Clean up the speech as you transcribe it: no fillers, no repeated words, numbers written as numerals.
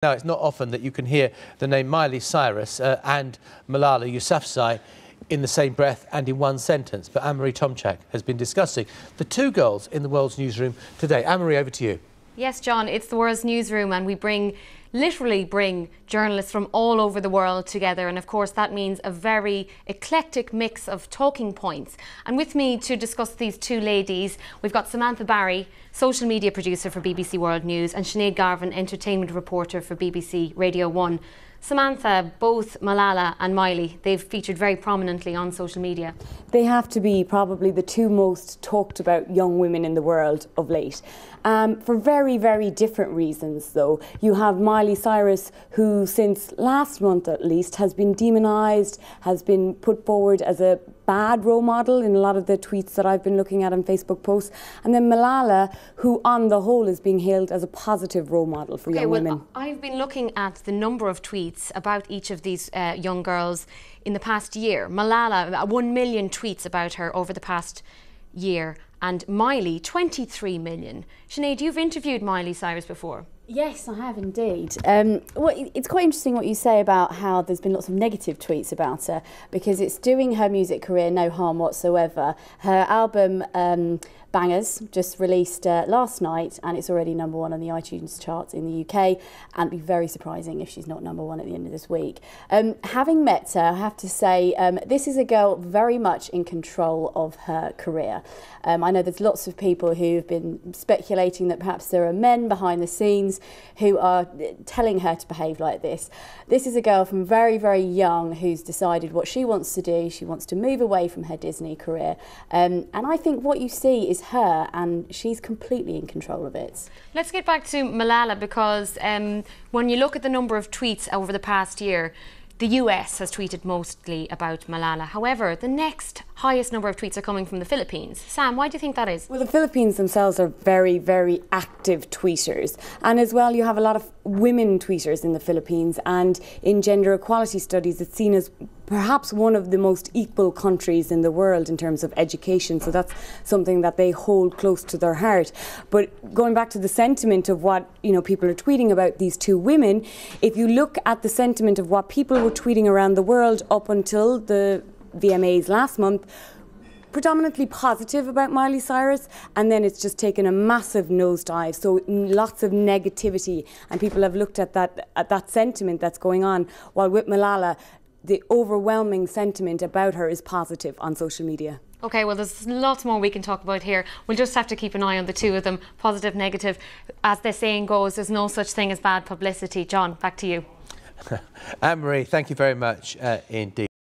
Now, it's not often that you can hear the name Miley Cyrus and Malala Yousafzai in the same breath and in one sentence. But Anne-Marie Tomczak has been discussing the two girls in the world's newsroom today. Anne-Marie, over to you. Yes, John, it's the world's newsroom, and we literally bring journalists from all over the world together, and of course that means a very eclectic mix of talking points. And with me to discuss these two ladies, we've got Samantha Barry, social media producer for BBC World News, and Sinead Garvin, entertainment reporter for BBC Radio 1. Samantha, both Malala and Miley, they've featured very prominently on social media. They have to be probably the two most talked about young women in the world of late. For very, very different reasons, though. You have Miley Cyrus, who since last month at least has been demonised, has been put forward as a bad role model in a lot of the tweets that I've been looking at on Facebook posts. And then Malala, who on the whole is being hailed as a positive role model for young women. I've been looking at the number of tweets about each of these young girls in the past year. Malala, 1 million tweets about her over the past year, and Miley, 23 million. Sinead, you've interviewed Miley Cyrus before. Yes, I have indeed. It's quite interesting what you say about how there's been lots of negative tweets about her, because it's doing her music career no harm whatsoever. Her album Bangers just released last night, and it's already #1 on the iTunes charts in the UK, and it'd be very surprising if she's not #1 at the end of this week. Having met her, I have to say this is a girl very much in control of her career. I know there's lots of people who've been speculating that perhaps there are men behind the scenes who are telling her to behave like this. This is a girl from very, very young who's decided what she wants to do. She wants to move away from her Disney career. And I think what you see is her, and she's completely in control of it. Let's get back to Malala, because when you look at the number of tweets over the past year, the US has tweeted mostly about Malala. However, the next highest number of tweets are coming from the Philippines. Sam, why do you think that is? Well, the Philippines themselves are very, very active tweeters. And as well, you have a lot of women tweeters in the Philippines. And in gender equality studies, it's seen as perhaps one of the most equal countries in the world in terms of education. So that's something that they hold close to their heart. But going back to the sentiment of what people are tweeting about these two women, if you look at the sentiment of what people were tweeting around the world up until the VMAs last month, predominantly positive about Miley Cyrus, and then it's just taken a massive nosedive. So lots of negativity, and people have looked at that sentiment that's going on, while with Malala, the overwhelming sentiment about her is positive on social media. Okay, well, there's lots more we can talk about here. We'll just have to keep an eye on the two of them, positive, negative. As the saying goes, there's no such thing as bad publicity. John, back to you. Anne-Marie, thank you very much indeed.